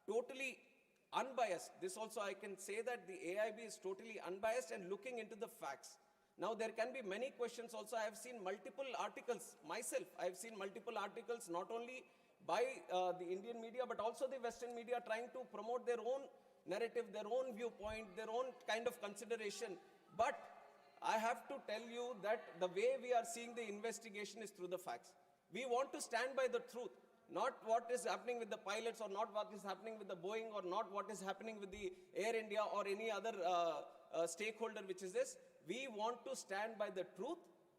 totally unbiased. This also I can say that the AIB is totally unbiased and looking into the facts. Now there can be many questions also. I have seen multiple articles myself. I have seen multiple articles not only by the Indian media but also the Western media trying to promote their own narrative, their own viewpoint, their own kind of consideration. But I have to tell you that the way we are seeing the investigation is through the facts. We want to stand by the truth, not what is happening with the pilots or not what is happening with the Boeing or not what is happening with the Air India or any other stakeholder which is this. We want to stand by the truth.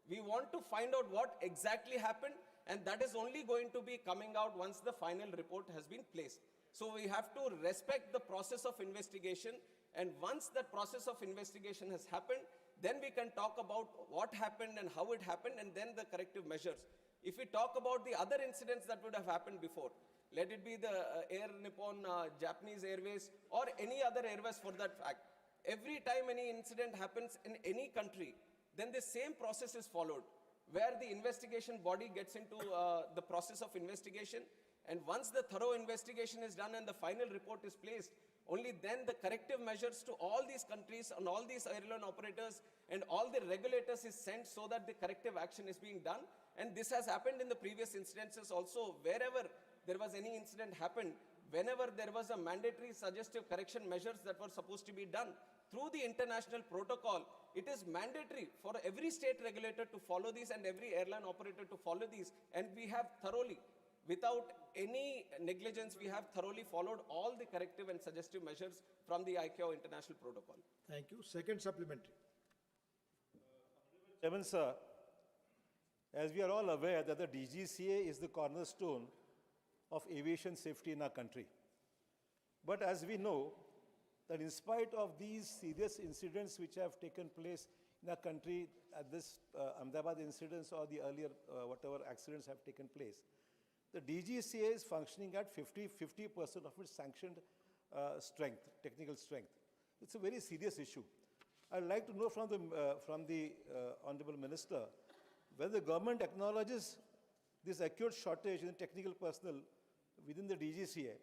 We want to find out what exactly happened, and that is only going to be coming out once the final report has been placed. So we have to respect the process of investigation, and once that process of investigation has happened, then we can talk about what happened and how it happened and then the corrective measures. If we talk about the other incidents that would have happened before, let it be the Air Nippon, Japanese Airways or any other airways for that fact, every time any incident happens in any country, then the same process is followed, where the investigation body gets into the process of investigation, and once the thorough investigation is done and the final report is placed, only then the corrective measures to all these countries and all these airline operators and all the regulators is sent so that the corrective action is being done. And this has happened in the previous incidences also. Wherever there was any incident happened, whenever there was a mandatory suggestive correction measures that were supposed to be done through the international protocol, it is mandatory for every state regulator to follow these and every airline operator to follow these. And we have thoroughly, without any negligence, we have thoroughly followed all the corrective and suggestive measures from the ICAO international protocol. Thank you. Second supplementary. Chairman, sir, as we are all aware that the DGCA is the cornerstone of aviation safety in our country. But as we know, that in spite of these serious incidents which have taken place in our country, at this Ahmedabad incidents or the earlier whatever accidents have taken place, the DGCA is functioning at 50% of its sanctioned strength, technical strength. It's a very serious issue. I'd like to know from the Honorable Minister whether the government acknowledges this acute shortage in technical personnel within the DGCA,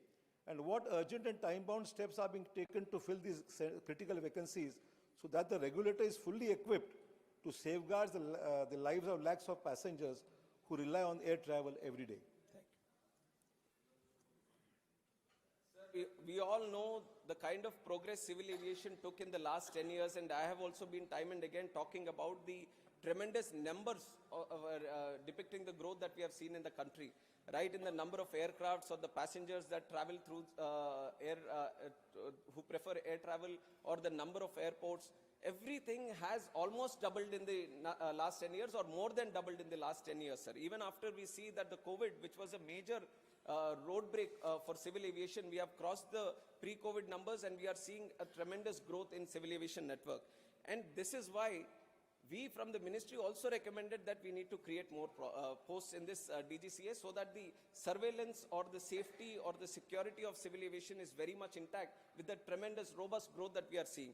and what urgent and time-bound steps are being taken to fill these critical vacancies so that the regulator is fully equipped to safeguard the lives of lakhs of passengers who rely on air travel every day. We all know the kind of progress civil aviation took in the last 10 years, and I have also been time and again talking about the tremendous numbers depicting the growth that we have seen in the country, right, in the number of aircrafts or the passengers that travel through who prefer air travel, or the number of airports. Everything has almost doubled in the last 10 years or more than doubled in the last 10 years, sir. Even after we see that the COVID, which was a major road break for civil aviation, we have crossed the pre-COVID numbers and we are seeing a tremendous growth in civil aviation network. And this is why we from the ministry also recommended that we need to create more posts in this DGCA so that the surveillance or the safety or the security of civil aviation is very much intact with the tremendous robust growth that we are seeing.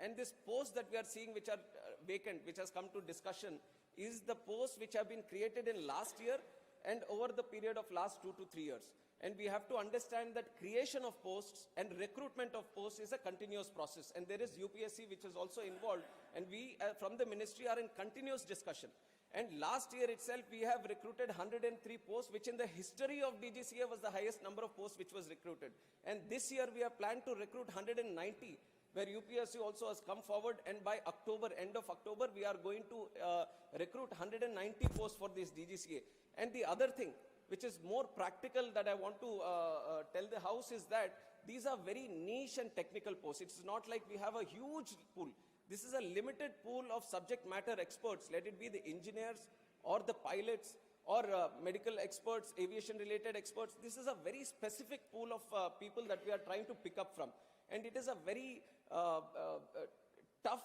And this posts that we are seeing which are vacant, which has come to discussion, is the posts which have been created in last year and over the period of last 2 to 3 years. And we have to understand that creation of posts and recruitment of posts is a continuous process. And there is UPSC which is also involved. And we from the ministry are in continuous discussion. And last year itself, we have recruited 103 posts, which in the history of DGCA was the highest number of posts which was recruited. And this year we have planned to recruit 190, where UPSC also has come forward, and by October, end of October, we are going to recruit 190 posts for this DGCA. And the other thing, which is more practical that I want to tell the House, is that these are very niche and technical posts. It's not like we have a huge pool. This is a limited pool of subject matter experts, let it be the engineers or the pilots or medical experts, aviation-related experts. This is a very specific pool of people that we are trying to pick up from. And it is a very tough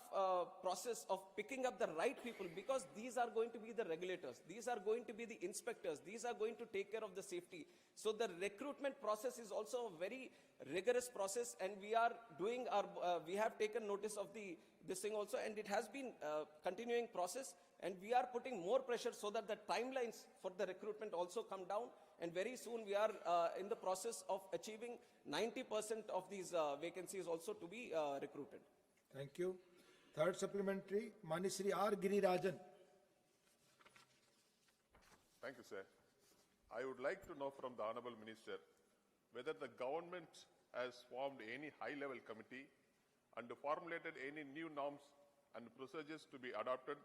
process of picking up the right people, because these are going to be the regulators, these are going to be the inspectors, these are going to take care of the safety. So the recruitment process is also a very rigorous process, and we are doing our, we have taken notice of this thing also, and it has been a continuing process, and we are putting more pressure so that the timelines for the recruitment also come down, And very soon we are in the process of achieving 90% of these vacancies also to be recruited. Thank you. Third supplementary, Manisri R. Girirajan. Thank you, sir. I would like to know from the Honourable Minister whether the government has formed any high-level committee and formulated any new norms and procedures to be adopted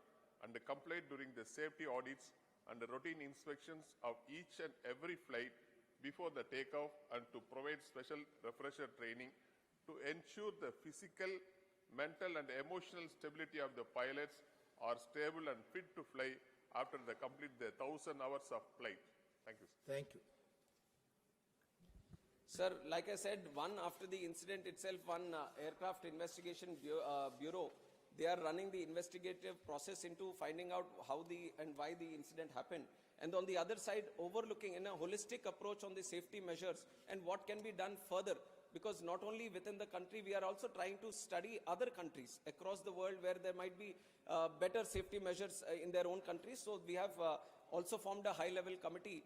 and complied during the safety audits and routine inspections of each and every flight before the takeoff, and to provide special refresher training to ensure the physical, mental and emotional stability of the pilots are stable and fit to fly after they complete their 1,000 hours of flight. Thank you, sir. Thank you. Sir, like I said, one after the incident itself, one aircraft investigation bureau, they are running the investigative process into finding out how and why the incident happened. And on the other side, overlooking in a holistic approach on the safety measures and what can be done further. Because not only within the country, we are also trying to study other countries across the world where there might be better safety measures in their own countries. So we have also formed a high-level committee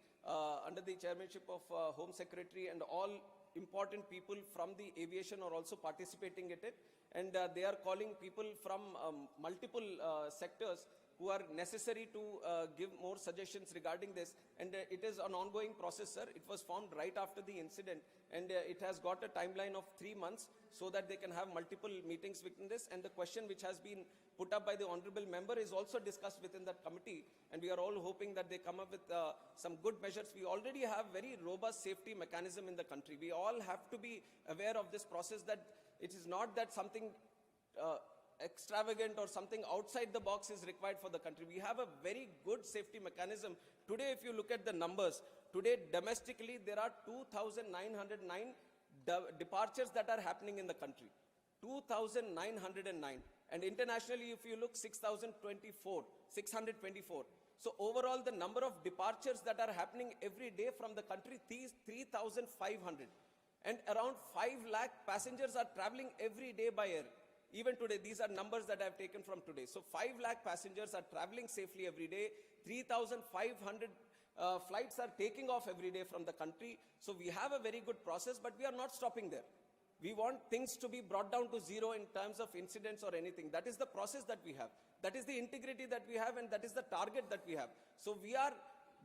under the chairmanship of Home Secretary, and all important people from the aviation are also participating in it. And they are calling people from multiple sectors who are necessary to give more suggestions regarding this. And it is an ongoing process, sir. It was formed right after the incident, and it has got a timeline of 3 months so that they can have multiple meetings within this. And the question which has been put up by the honorable member is also discussed within that committee, and we are all hoping that they come up with some good measures. We already have very robust safety mechanism in the country. We all have to be aware of this process, that it is not that something extravagant or something outside the box is required for the country. We have a very good safety mechanism. Today, if you look at the numbers, today domestically there are 2,909 departures that are happening in the country. 2,909. And internationally, if you look, 624. So overall, the number of departures that are happening every day from the country, 3,500. And around 5 lakh passengers are traveling every day by air. Even today, these are numbers that I have taken from today. So 5 lakh passengers are traveling safely every day. 3,500 flights are taking off every day from the country. So we have a very good process, but we are not stopping there. We want things to be brought down to zero in terms of incidents or anything. That is the process that we have. That is the integrity that we have, and that is the target that we have. So we are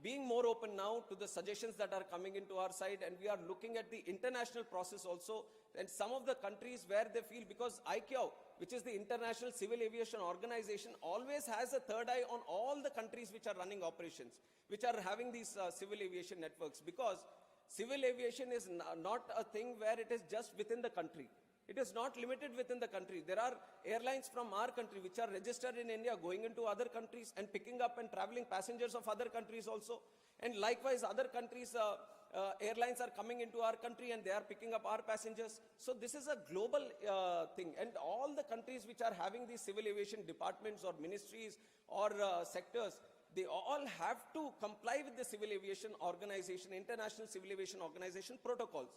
being more open now to the suggestions that are coming into our side, and we are looking at the international process also, and some of the countries where they feel, because ICAO, which is the International Civil Aviation Organization, always has a third eye on all the countries which are running operations, which are having these civil aviation networks, because civil aviation is not a thing where it is just within the country. It is not limited within the country. There are airlines from our country which are registered in India going into other countries and picking up and traveling passengers of other countries also. And likewise, other countries, airlines are coming into our country and they are picking up our passengers. So this is a global thing. And all the countries which are having these civil aviation departments or ministries or sectors, they all have to comply with the Civil Aviation Organization, International Civil Aviation Organization protocols.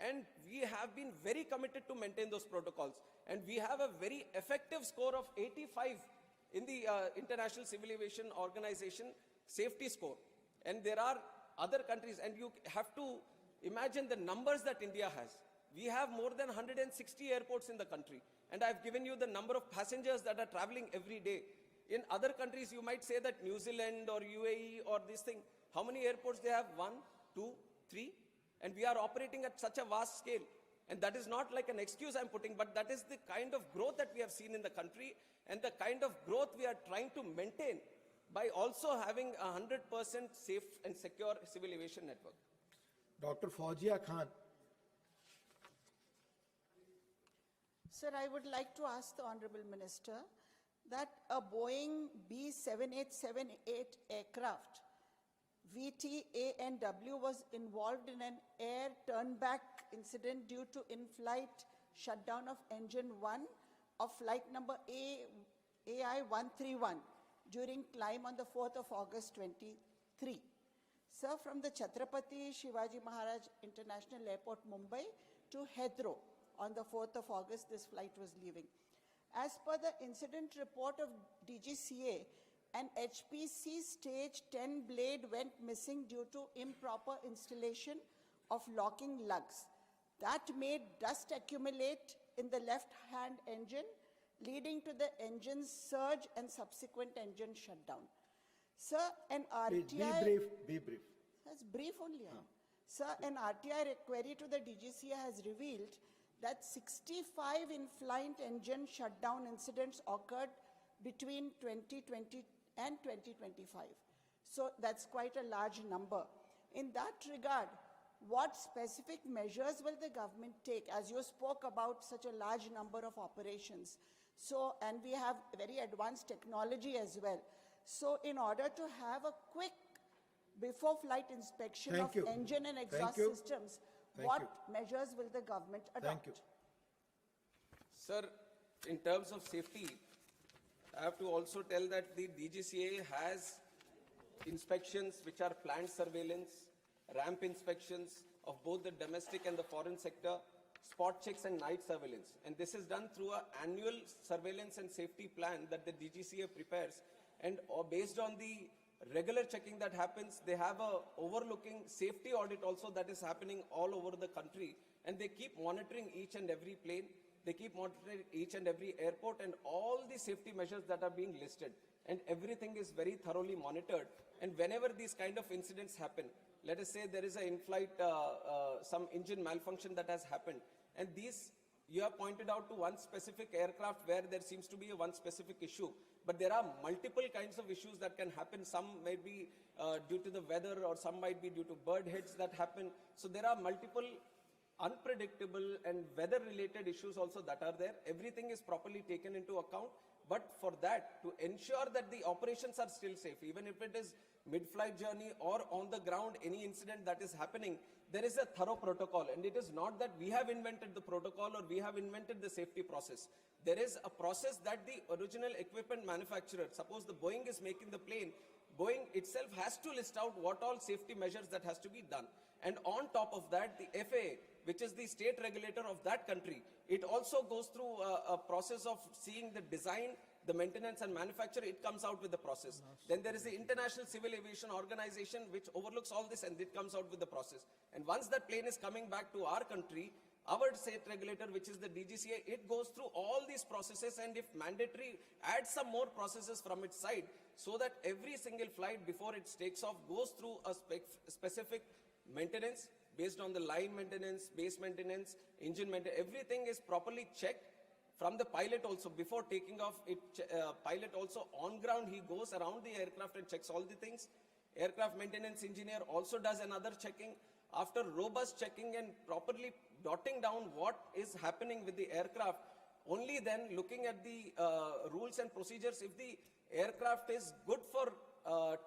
And we have been very committed to maintain those protocols. And we have a very effective score of 85 in the International Civil Aviation Organization safety score. And there are other countries, and you have to imagine the numbers that India has. We have more than 160 airports in the country. And I've given you the number of passengers that are traveling every day. In other countries, you might say that New Zealand or UAE or this thing, how many airports they have? 1, 2, 3. And we are operating at such a vast scale. And that is not like an excuse I'm putting, but that is the kind of growth that we have seen in the country, and the kind of growth we are trying to maintain by also having a 100% safe and secure civil aviation network. Dr. Fauzia Khan. Sir, I would like to ask the Honorable Minister that a Boeing B7878 aircraft, VTANW, was involved in an air turnback incident due to in-flight shutdown of engine 1 of flight number AI131 during climb on the 4th of August 23. Sir, from the Chhatrapati Shivaji Maharaj International Airport, Mumbai to Heathrow on the 4th of August, this flight was leaving. As per the incident report of DGCA, An HPC stage 10 blade went missing due to improper installation of locking lugs. That made dust accumulate in the left-hand engine, leading to the engine's surge and subsequent engine shutdown. Sir, an Please, RTI... be brief. That's brief only. Sir, an RTI query to the DGCA has revealed that 65 in-flight engine shutdown incidents occurred between 2020 and 2025. So that's quite a large number. In that regard, what specific measures will the government take, as you spoke about such a large number of operations? So, and we have very advanced technology as well. So in order to have a quick before flight inspection Thank of you. engine and exhaust you. systems, Thank what you. measures will the government adopt? Thank you. Sir, in terms of safety, I have to also tell that the DGCA has inspections which are planned surveillance, ramp inspections of both the domestic and the foreign sector, spot checks and night surveillance. And this is done through an annual surveillance and safety plan that the DGCA prepares. And based on the regular checking that happens, they have a overlooking safety audit also that is happening all over the country. And they keep monitoring each and every plane. They keep monitoring each and every airport and all the safety measures that are being listed. And everything is very thoroughly monitored. And whenever these kind of incidents happen, let us say there is an in-flight, some engine malfunction that has happened. And these, you have pointed out to one specific aircraft where there seems to be a one specific issue. But there are multiple kinds of issues that can happen. Some may be due to the weather, or some might be due to bird heads that happen. So there are multiple unpredictable and weather-related issues also that are there. Everything is properly taken into account. But for that, to ensure that the operations are still safe, even if it is mid-flight journey or on the ground, any incident that is happening, there is a thorough protocol. And it is not that we have invented the protocol or we have invented the safety process. There is a process that the original equipment manufacturer, suppose the Boeing is making the plane, Boeing itself has to list out what all safety measures that has to be done. And on top of that, the FAA, which is the state regulator of that country, it also goes through a process of seeing the design, the maintenance and manufacture. It comes out with the process. Then there is the International Civil Aviation Organization, which overlooks all this, and it comes out with the process. And once that plane is coming back to our country, our state regulator, which is the DGCA, it goes through all these processes, and if mandatory, add some more processes from its side, so that every single flight before it takes off goes through a specific maintenance based on the line maintenance, base maintenance, engine maintenance. Everything is properly checked from the pilot also. Before taking off, pilot also on ground, he goes around the aircraft and checks all the things. Aircraft maintenance engineer also does another checking. After robust checking and properly jotting down what is happening with the aircraft, only then looking at the rules and procedures, if the aircraft is good for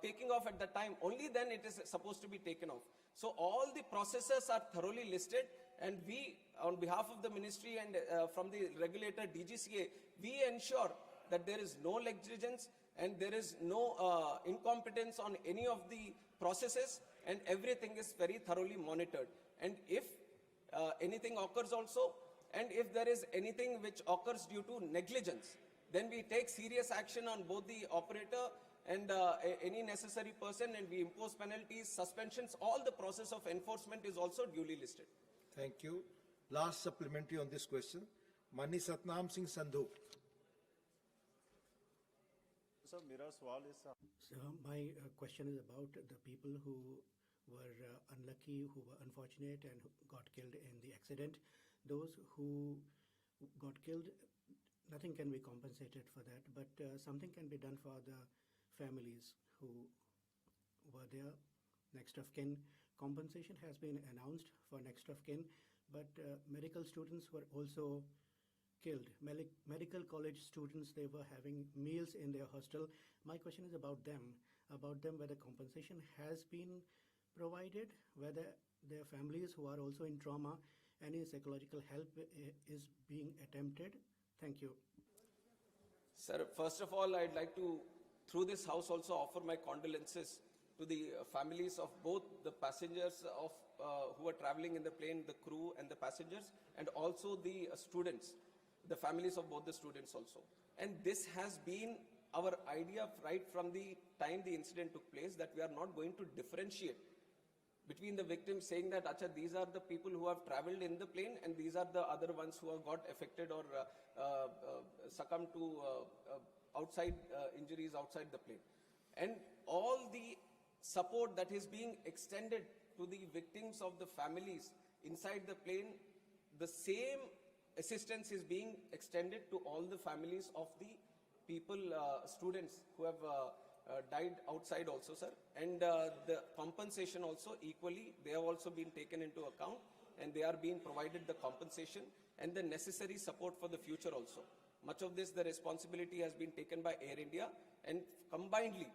taking off at the time, only then it is supposed to be taken off. So all the processes are thoroughly listed, and we, on behalf of the ministry and from the regulator DGCA, we ensure that there is no negligence and there is no incompetence on any of the processes, and everything is very thoroughly monitored. And if anything occurs also, and if there is anything which occurs due to negligence, then we take serious action on both the operator and any necessary person, and we impose penalties, suspensions. All the process of enforcement is also duly listed. Thank you. Last supplementary on this question. Mani Satnam Singh Sandhu. So, मेरा सवाल is So my question is about the people who were unlucky, who were unfortunate and who got killed in the accident. Those who got killed, nothing can be compensated for that, but something can be done for the families who were there, next of kin. Compensation has been announced for next of kin, but medical students were also killed. Medical college students, they were having meals in their hostel. My question is about them, whether compensation has been provided, whether their families who are also in trauma, any psychological help is being attempted. Thank you. Sir, first of all, I'd like to, through this house, also offer my condolences to the families of both the passengers of who were traveling in the plane, the crew and the passengers, and also the students, the families of both the students also. And this has been our idea right from the time the incident took place that we are not going to differentiate between the victims, saying that Acha, these are the people who have traveled in the plane and these are the other ones who have got affected or succumbed to outside injuries outside the plane. And all the support that is being extended to the victims of the families inside the plane, the same assistance is being extended to all the families of the people, students who have died outside also, sir. And the compensation also equally, they have also been taken into account and they are being provided the compensation and the necessary support for the future also. Much of this, the responsibility has been taken by Air India, and combinedly,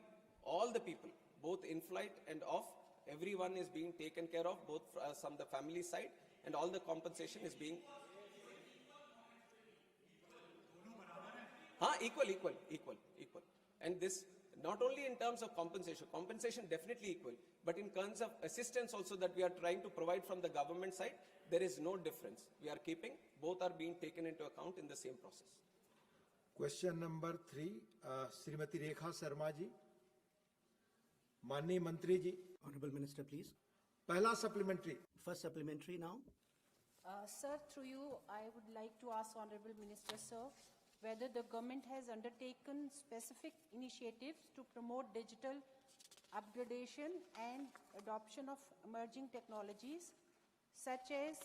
all the people, both in flight and off, everyone is being taken care of, both from the family side, and all the compensation is being equal. And this, not only in terms of compensation definitely equal, but in terms of assistance also that we are trying to provide from the government side, there is no difference. We are keeping, both are being taken into account in the same process. Question number 3, Srimati Rekha Sharma ji. माननीय मंत्री जी, Honorable Minister, please. पहला supplementary. First supplementary now. Sir, through you, I would like to ask Honorable Minister, sir, whether the government has undertaken specific initiatives to promote digital upgradation and adoption of emerging technologies such as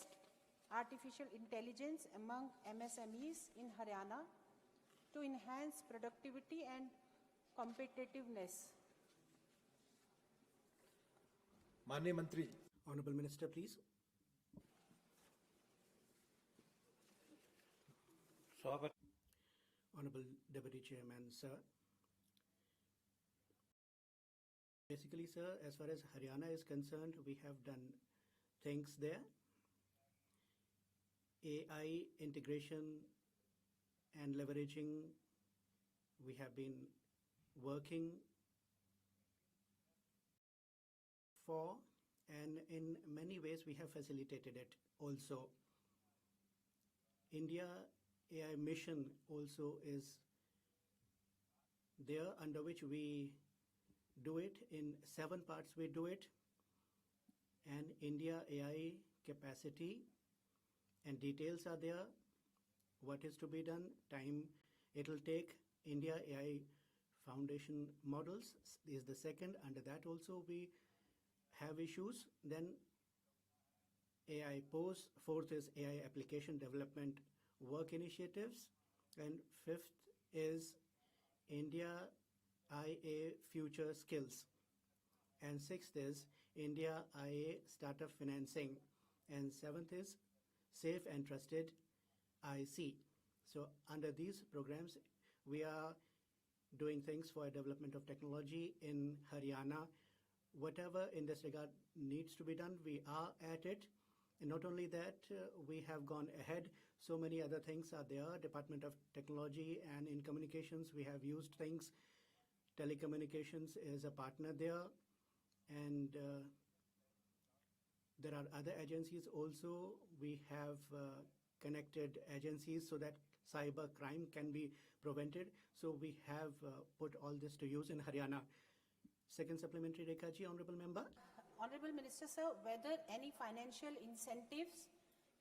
artificial intelligence among MSMEs in Haryana to enhance productivity and competitiveness. माननीय मंत्री जी, Honorable Minister, please. Honorable Deputy Chairman, sir. Basically, sir, as far as Haryana is concerned, we have done things there. AI integration and leveraging, we have been working for, and in many ways we have facilitated it also. India AI mission also is there, under which we do it in 7 parts. We do it, and India AI capacity and details are there. What is to be done, time it will take. India AI foundation models is the second. Under that also we have issues. Then AI pose. Fourth is AI application development work initiatives. And fifth is India IA future skills. And sixth is India IA startup financing. And seventh is safe and trusted IC. So under these programs, we are doing things for development of technology in Haryana. Whatever in this regard needs to be done, we are at it. And not only that, we have gone ahead. So many other things are there. Department of Technology and in communications, we have used things. Telecommunications is a partner there. And there are other agencies also. We have connected agencies so that cyber crime can be prevented. So we have put all this to use in Haryana. Second supplementary, Rekha ji, Honorable Member. Honorable Minister, sir, whether any financial incentives,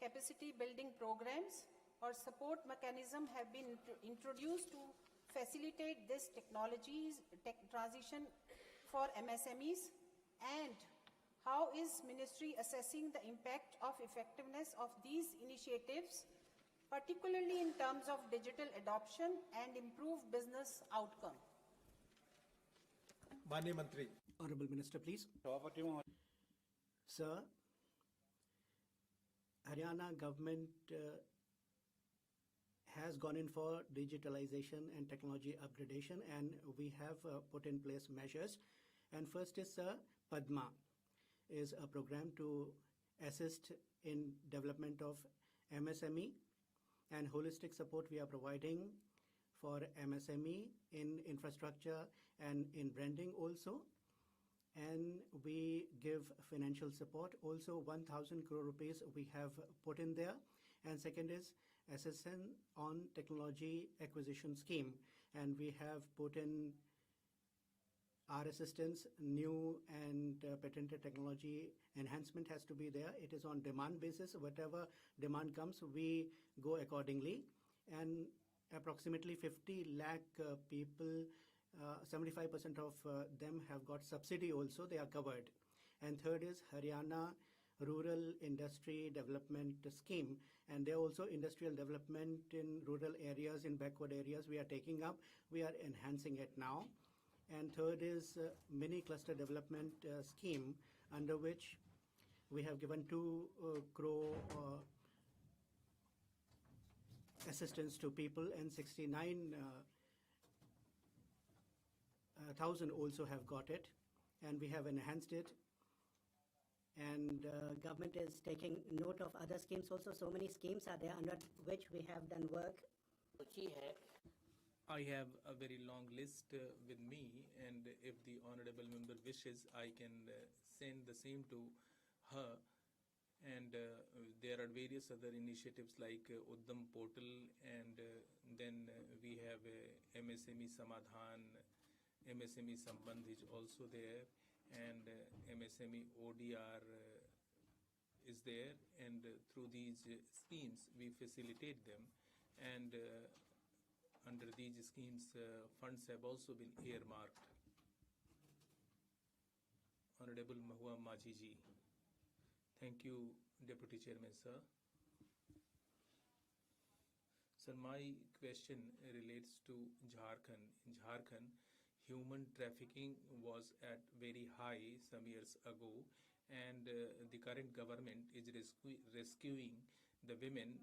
capacity building programs or support mechanism have been introduced to facilitate this tech transition for MSMEs, and how is Ministry assessing the impact of effectiveness of these initiatives, particularly in terms of digital adoption and improved business outcome? माननीय मंत्री, Honorable Minister, please. Sir, Haryana government has gone in for digitalization and technology upgradation, and we have put in place measures. And first is Padma, is a program to assist in development of MSME, and holistic support we are providing for MSME in infrastructure and in branding also. And we give financial support also. 1,000 crore rupees we have put in there. And second is assistance on technology acquisition scheme. and we have put in our assistance, new and patented technology enhancement has to be there. It is on demand basis. Whatever demand comes, we go accordingly. And approximately 50 lakh people, 75% of them have got subsidy also, they are covered. And third is Haryana Rural Industry Development Scheme, and there also industrial development in rural areas, in backward areas we are taking up. We are enhancing it now. And third is mini cluster development scheme, under which we have given 2 crore assistance to people, and 69,000 also have got it, and we have enhanced it. And government is taking note of other schemes also. So many schemes are there under which we have done work. I have a very long list with me, and if the honorable member wishes, I can send the same to her. And there are various other initiatives like Uddam Portal, and then we have MSME Samadhan, MSME Sambandh is also there, and MSME ODR is there, and through these schemes we facilitate them, and under these schemes funds have also been earmarked. Honorable Mahua Maji ji. Thank you, Deputy Chairman, sir. Sir, my question relates to Jharkhand. In Jharkhand, human trafficking was at very high some years ago, and the current government is rescuing the women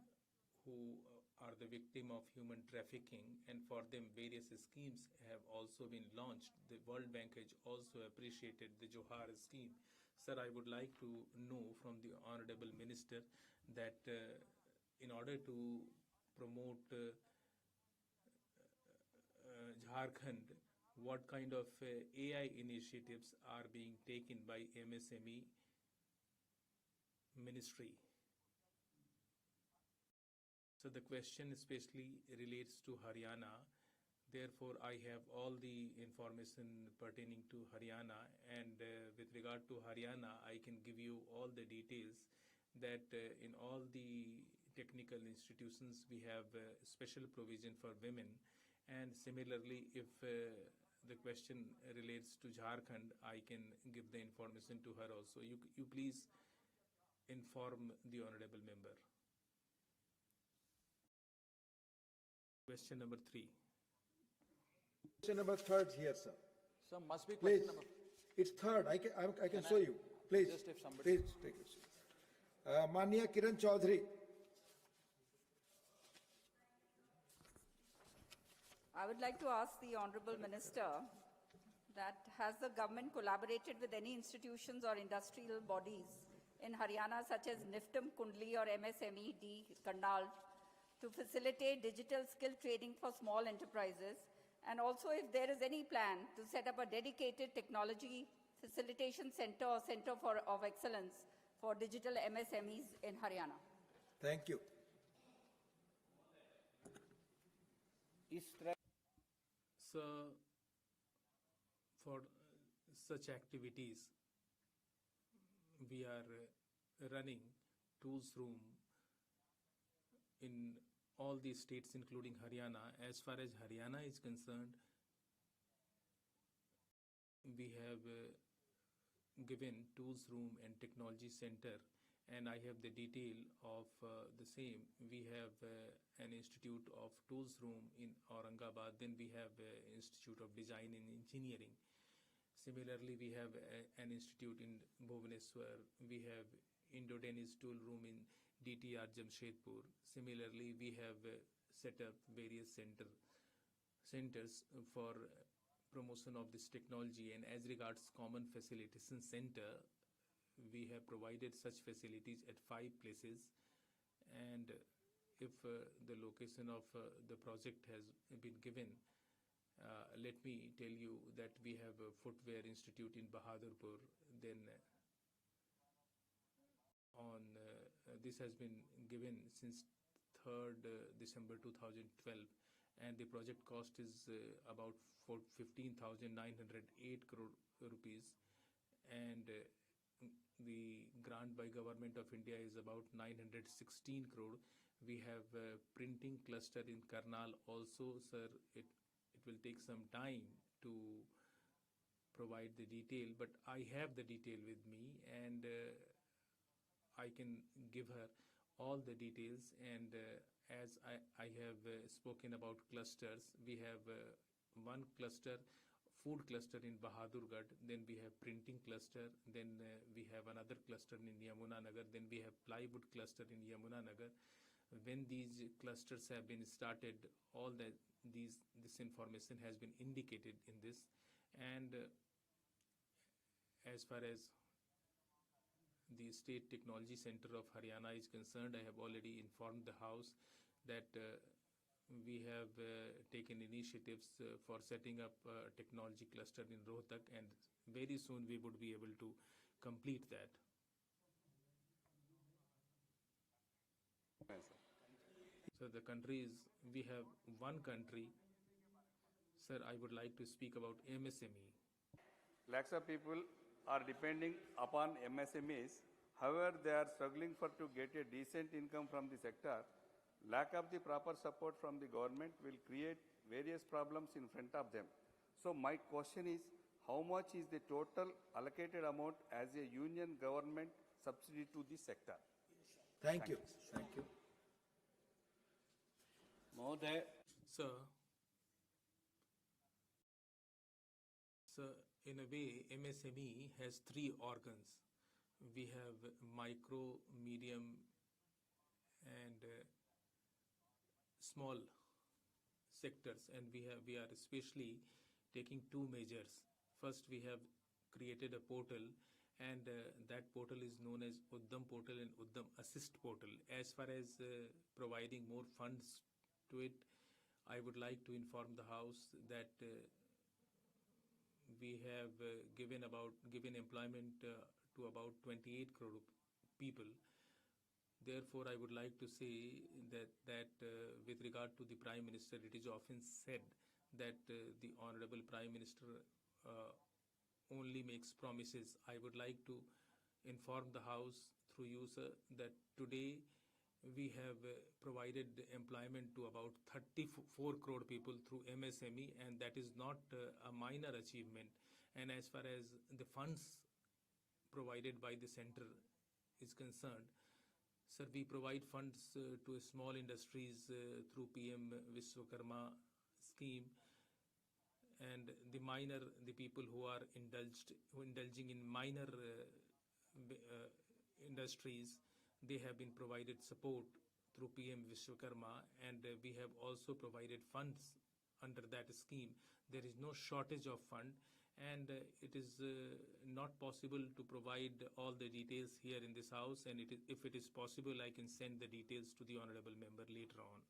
who are the victim of human trafficking, and for them various schemes have also been launched. The World Bank has also appreciated the Johar scheme. Sir, I would like to know from the Honorable Minister that in order to promote Jharkhand, what kind of AI initiatives are being taken by MSME Ministry? So the question especially relates to Haryana. Therefore, I have all the information pertaining to Haryana, and with regard to Haryana, I can give you all the details that in all the technical institutions we have special provision for women, and similarly, if the question relates to Jharkhand, I can give the information to her also. You please inform the honorable member. Question number 3. Question number 3 here, sir. Sir, must be Please. question number. It's 3rd. I can show you. Please. Just if somebody. Please take it. Mania Kiran Chaudhary. I would like to ask the Honorable Minister that has the government collaborated with any institutions or industrial bodies in Haryana such as NIFTM Kundli or MSMED Kandal to facilitate digital skill training for small enterprises, and also if there is any plan to set up a dedicated technology facilitation center or center of excellence for digital MSMEs in Haryana. Thank you. So, for such activities, we are running tools room in all these states, including Haryana. As far as Haryana is concerned, we have given tools room and technology center, and I have the detail of the same. We have an institute of tools room in Aurangabad, then we have Institute of Design and Engineering. Similarly, we have an institute in Bhubaneswar. We have Indo-Danish tool room in DTR Jamshedpur. Similarly, we have set up various centers for promotion of this technology, and as regards common facilitation center, we have provided such facilities at 5 places, and if the location of the project has been given, let me tell you that we have a footwear institute in Bahadurpur, then on this has been given since 3rd December 2012, and the project cost is about 15,908 crore rupees, and the grant by Government of India is about 916 crore. We have printing cluster in Karnal also, sir. It will take some time to provide the detail, but I have the detail with me, and I can give her all the details. And as I have spoken about clusters, we have one cluster, food cluster in Bahadurgarh, then we have printing cluster, then we have another cluster in Yamuna Nagar, then we have plywood cluster in Yamuna Nagar. When these clusters have been started, all this information has been indicated in this. And as far as the State Technology Center of Haryana is concerned, I have already informed the House that we have taken initiatives for setting up a technology cluster in Rohtak, and very soon we would be able to complete that. So the country is, we have one country. Sir, I would like to speak about MSME. Lakhs of people are depending upon MSMEs. However, they are struggling to get a decent income from the sector. Lack of the proper support from the government will create various problems in front of them. So my question is, how much is the total allocated amount as a union government subsidy to the sector? Thank you. Thank you. Mahoday. Sir, in a way, MSME has three organs. We have micro, medium, and small sectors, and we are especially taking two measures. First, we have created a portal, and that portal is known as Uddam Portal and Uddam Assist Portal. As far as providing more funds to it, I would like to inform the House that we have given employment to about 28 crore people. Therefore, I would like to say that with regard to the Prime Minister, it is often said that the Honorable Prime Minister only makes promises. I would like to inform the House through you, sir, that today we have provided employment to about 34 crore people through MSME, and that is not a minor achievement. And as far as the funds provided by the center is concerned, sir, we provide funds to small industries through PM Vishwakarma scheme, and the people who are indulging in minor industries, they have been provided support through PM Vishwakarma, and we have also provided funds under that scheme. There is no shortage of fund, and it is not possible to provide all the details here in this House, and if it is possible, I can send the details to the Honorable Member later on.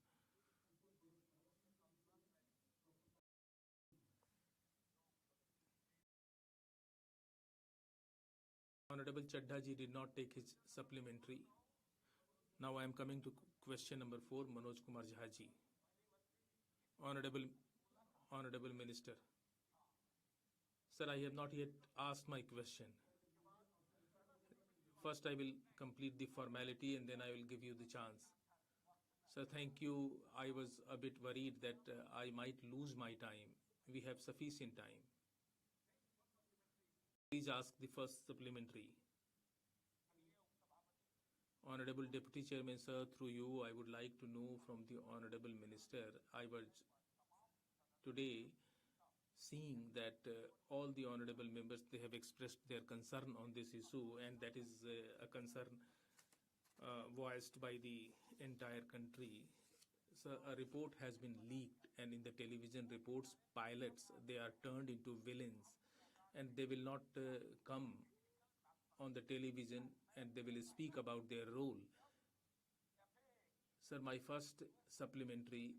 Honorable Chadha ji did not take his supplementary. Now I am coming to question number 4, Manoj Kumar Jha ji. Honorable Minister. Sir, I have not yet asked my question. First, I will complete the formality and then I will give you the chance. Sir, thank you. I was a bit worried that I might lose my time. We have sufficient time. Please ask the first supplementary. Honorable Deputy Chairman, sir, through you, I would like to know from the Honorable Minister. I was today seeing that all the honorable members, they have expressed their concern on this issue, and that is a concern voiced by the entire country. So a report has been leaked, and in the television reports, pilots, they are turned into villains, and they will not come on the television and they will speak about their role. Sir, my first supplementary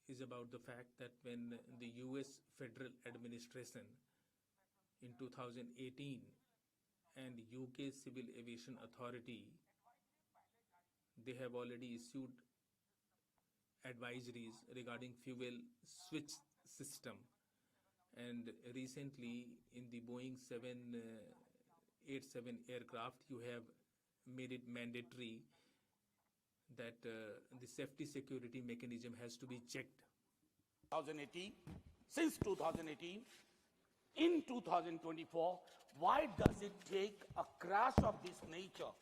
is about the fact that when the US Federal Administration in 2018 and UK Civil Aviation Authority, they have already issued advisories regarding fuel switch system. And recently, in the Boeing 787 aircraft, you have made it mandatory that the safety security mechanism has to be checked. 2018, since 2018, in 2024, why does it take a crash of this nature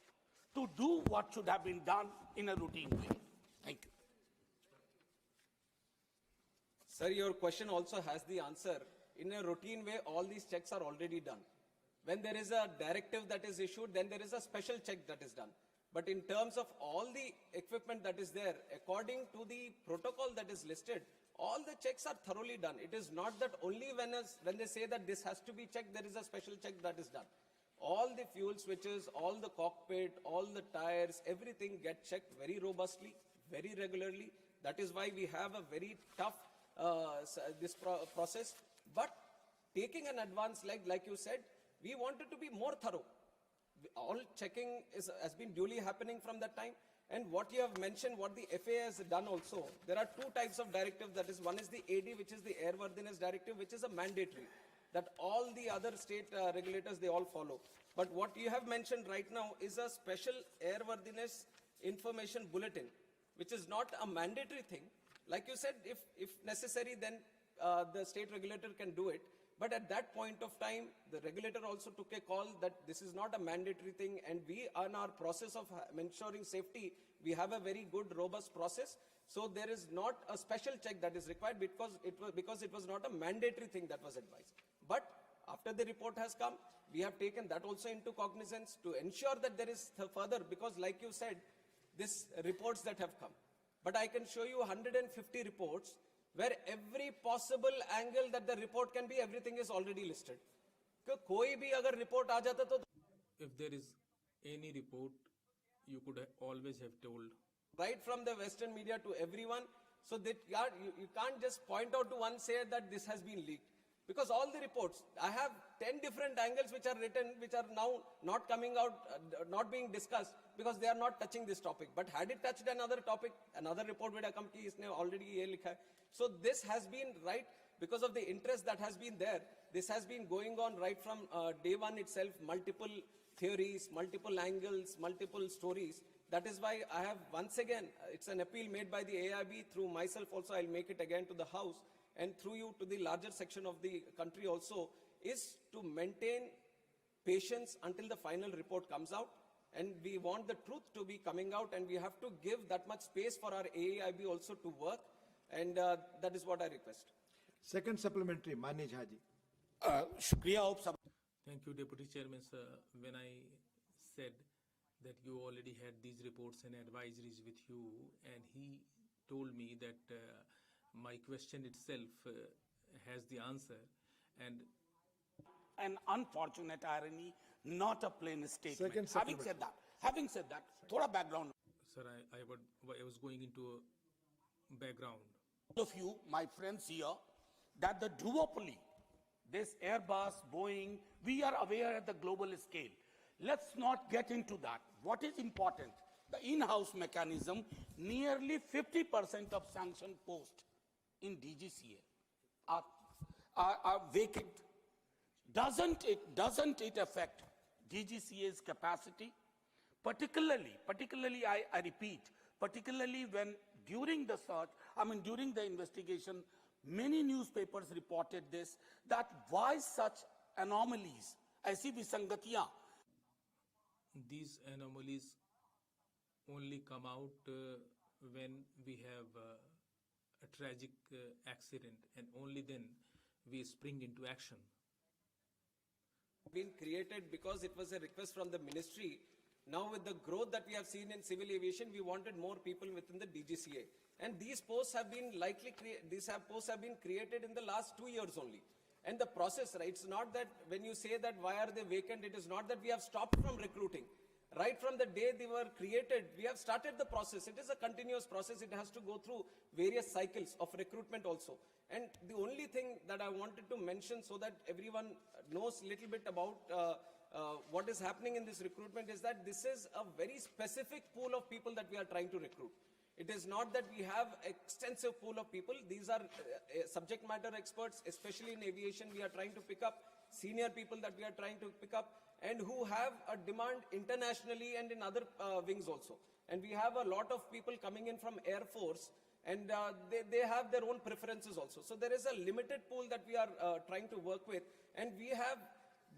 to do what should have been done in a routine way? Thank you. Sir, your question also has the answer. In a routine way, all these checks are already done. When there is a directive that is issued, then there is a special check that is done. But in terms of all the equipment that is there, according to the protocol that is listed, all the checks are thoroughly done. It is not that only when they say that this has to be checked, there is a special check that is done. All the fuel switches, all the cockpit, all the tires, everything get checked very robustly, very regularly. That is why we have a very tough process. But taking an advance, like you said, we wanted to be more thorough. All checking has been duly happening from that time. And what you have mentioned, what the FAA has done also, there are two types of directives. That is, one is the AD, which is the Airworthiness Directive, which is a mandatory, that all the other state regulators, they all follow. But what you have mentioned right now is a special Airworthiness Information Bulletin, which is not a mandatory thing. Like you said, if necessary, then the state regulator can do it. But at that point of time, the regulator also took a call that this is not a mandatory thing, and we, on our process of ensuring safety, we have a very good, robust process. So there is not a special check that is required because it was not a mandatory thing that was advised. But after the report has come, we have taken that also into cognizance to ensure that there is further, because like you said, these reports that have come. But I can show you 150 reports where every possible angle that the report can be, everything is already listed. Koi bhi agar report aa jata to, If there is any report, you could always have told. right from the Western media to everyone, so that you can't just point out to one, say that this has been leaked. Because all the reports, I have 10 different angles which are written, which are now not coming out, not being discussed, because they are not touching this topic. But had it touched another topic, another report would have come ki isne already ye likha hai. So this has been right because of the interest that has been there. This has been going on right from day one itself, multiple theories, multiple angles, multiple stories. That is why I have once again, it's an appeal made by the AIB, through myself also, I'll make it again to the House, and through you to the larger section of the country also, is to maintain patience until the final report comes out. And we want the truth to be coming out, and we have to give that much space for our AIB also to work. And that is what I request. Second supplementary, Mani Jhaji. Shukriya Up Sabha. Thank you, Deputy Chairman, sir. When I said that you already had these reports and advisories with you, and he told me that my question itself has the answer, and An unfortunate irony, not a plain statement. Second Having said that, thoda background. sir, I was going into a background. All of you, my friends here, that the duopoly, this Airbus, Boeing, we are aware at the global scale. Let's not get into that. What is important? The in-house mechanism, nearly 50% of sanction posts in DGCA are vacant. Doesn't it affect DGCA's capacity? Particularly, I repeat, particularly when during the search, during the investigation, many newspapers reported this, that why such anomalies, aisi visangatiyan. These anomalies only come out when we have a tragic accident, and only then we spring into action. Been created because it was a request from the ministry. Now with the growth that we have seen in civil aviation, we wanted more people within the DGCA. And these posts have been posts have been created in the last 2 years only. And the process, right, it's not that when you say that why are they vacant, it is not that we have stopped from recruiting. Right from the day they were created, we have started the process. It is a continuous process. It has to go through various cycles of recruitment also. And the only thing that I wanted to mention so that everyone knows a little bit about what is happening in this recruitment is that this is a very specific pool of people that we are trying to recruit. It is not that we have extensive pool of people. These are subject matter experts, especially in aviation. We are trying to pick up senior people that we are trying to pick up, and who have a demand internationally and in other wings also. And we have a lot of people coming in from Air Force, and they have their own preferences also. So there is a limited pool that we are trying to work with, and we have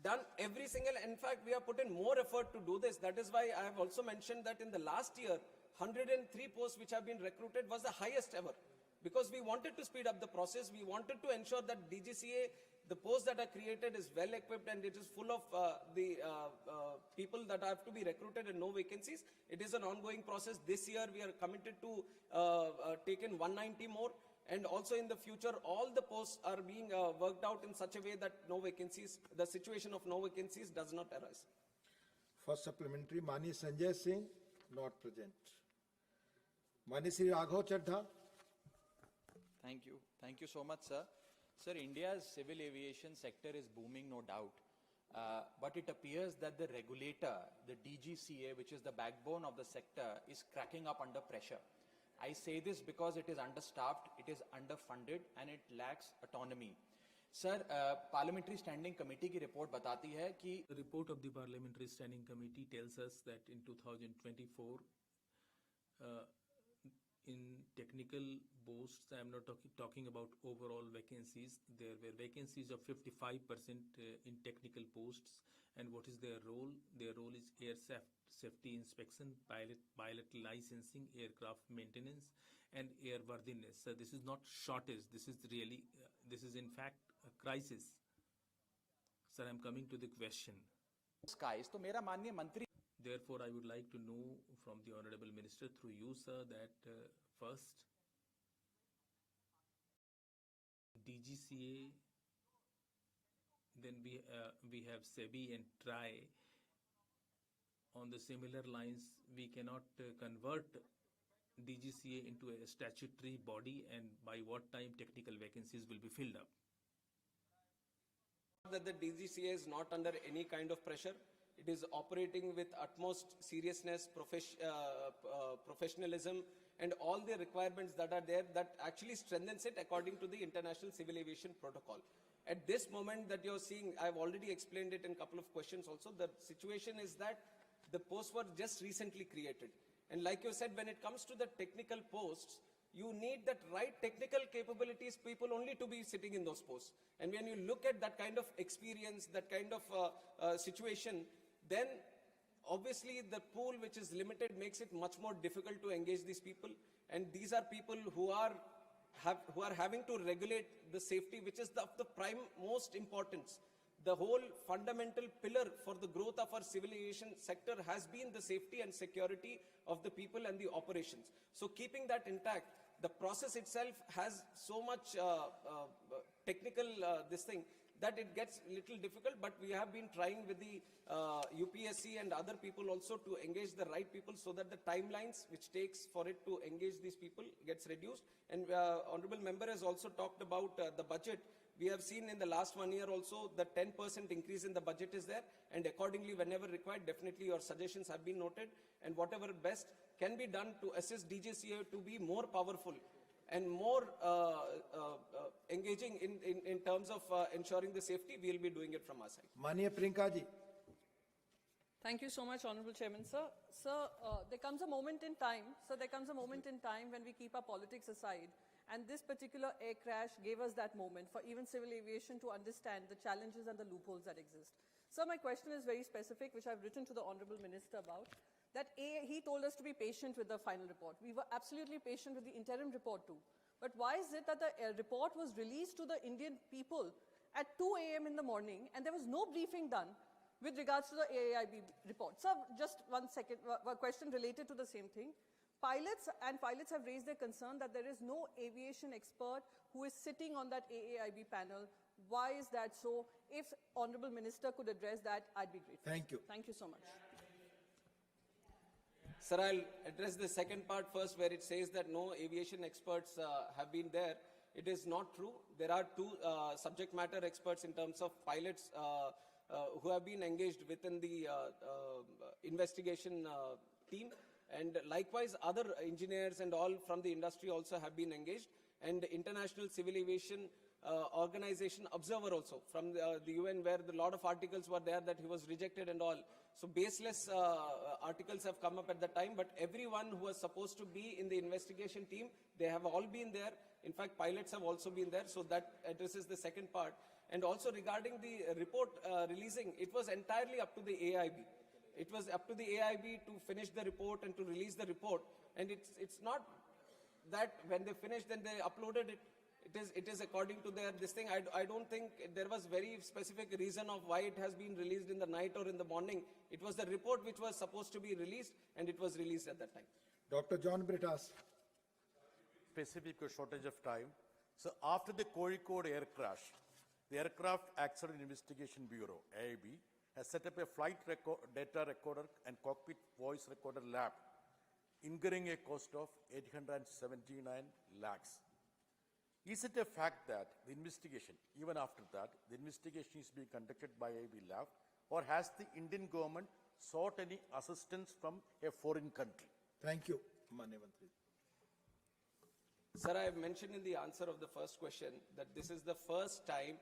done every single, in fact, we have put in more effort to do this. That is why I have also mentioned that in the last year, 103 posts which have been recruited was the highest ever. Because we wanted to speed up the process, we wanted to ensure that DGCA, the posts that are created is well equipped and it is full of the people that have to be recruited and no vacancies. It is an ongoing process. This year we are committed to take in 190 more, and also in the future all the posts are being worked out in such a way that no vacancies, the situation of no vacancies does not arise. First supplementary, Mani Sanjay Singh, not present. Mani Sri Raghav Chadha. Thank you. Thank you so much, sir. Sir, India's civil aviation sector is booming, no doubt. But it appears that the regulator, the DGCA, which is the backbone of the sector, is cracking up under pressure. I say this because it is understaffed, it is underfunded, and it lacks autonomy. Sir, Parliamentary Standing Committee की report बताती है कि The report of the Parliamentary Standing Committee tells us that in 2024, in technical posts, I am not talking about overall vacancies, there were vacancies of 55% in technical posts. And what is their role? Their role is air safety inspection, pilot licensing, aircraft maintenance, and airworthiness. So this is not shortage, this is really, this is in fact a crisis. Sir, I am coming to the question. skies, तो मेरा माननीय मंत्री Therefore, I would like to know from the Honorable Minister through you, sir, that first, DGCA, then we have SEBI and TRI. On the similar lines, we cannot convert DGCA into a statutory body, and by what time technical vacancies will be filled up? That the DGCA is not under any kind of pressure. It is operating with utmost seriousness, professionalism, and all the requirements that are there that actually strengthens it according to the International Civil Aviation Protocol. At this moment that you're seeing, I've already explained it in a couple of questions also, the situation is that the posts were just recently created. And like you said, when it comes to the technical posts, you need that right technical capabilities people only to be sitting in those posts. And when you look at that kind of experience, that kind of situation, then obviously the pool which is limited makes it much more difficult to engage these people. And these are people who are having to regulate the safety, which is of the prime most importance. The whole fundamental pillar for the growth of our civil aviation sector has been the safety and security of the people and the operations. So keeping that intact, the process itself has so much technical this thing that it gets a little difficult, but we have been trying with the UPSC and other people also to engage the right people so that the timelines which takes for it to engage these people gets reduced. And Honorable Member has also talked about the budget. We have seen in the last 1 year also the 10% increase in the budget is there, and accordingly whenever required, definitely your suggestions have been noted, and whatever best can be done to assist DGCA to be more powerful and more engaging in terms of ensuring the safety, we will be doing it from our side. Mania Priyanka ji. Thank you so much, Honorable Chairman, sir. Sir, there comes a moment in time, when we keep our politics aside, and this particular air crash gave us that moment for even civil aviation to understand the challenges and the loopholes that exist. Sir, my question is very specific, which I've written to the Honorable Minister about, that he told us to be patient with the final report. We were absolutely patient with the interim report too. But why is it that the report was released to the Indian people at 2 a.m. in the morning, and there was no briefing done with regards to the AAIB report? Sir, just one second, a question related to the same thing. Pilots have raised their concern that there is no aviation expert who is sitting on that AAIB panel. Why is that so? If Honorable Minister could address that, I'd be grateful. Thank you. Thank you so much. Sir, I'll address the second part first, where it says that no aviation experts have been there. It is not true. There are two subject matter experts in terms of pilots who have been engaged within the investigation team. And likewise, other engineers and all from the industry also have been engaged. And International Civil Aviation Organization Observer also from the UN, where a lot of articles were there that he was rejected and all. So baseless articles have come up at the time, but everyone who was supposed to be in the investigation team, they have all been there. In fact, pilots have also been there. So that addresses the second part. And also regarding the report releasing, it was entirely up to the AIB. It was up to the AIB to finish the report and to release the report. And it's not that when they finished, then they uploaded it. It is according to their this thing. I don't think there was very specific reason of why it has been released in the night or in the morning. It was the report which was supposed to be released, and it was released at that time. Dr. John Britas. Specific shortage of time. So after the Kozhikode air crash, the Aircraft Accident Investigation Bureau, AIB, has set up a flight data recorder and cockpit voice recorder lab, incurring a cost of 879 lakhs. Is it a fact that the investigation, even after that, the investigation is being conducted by AIB lab, or has the Indian government sought any assistance from a foreign country? Thank you, Manevantri. Sir, I have mentioned in the answer of the first question that this is the first time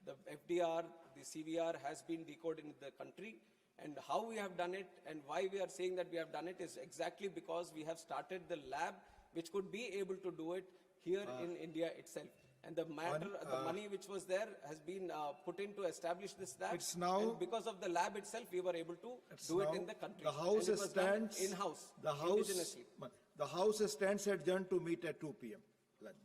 the FDR, the CVR has been decoded in the country, and how we have done it and why we are saying that we have done it is exactly because we have started the lab which could be able to do it here in India itself. And the money which was there has been put in to establish this lab. It's now, and because of the lab itself, we were able to do it in the country. The House stands in-house, the indigenously. House stands adjourned to meet at 2 p.m. lunch.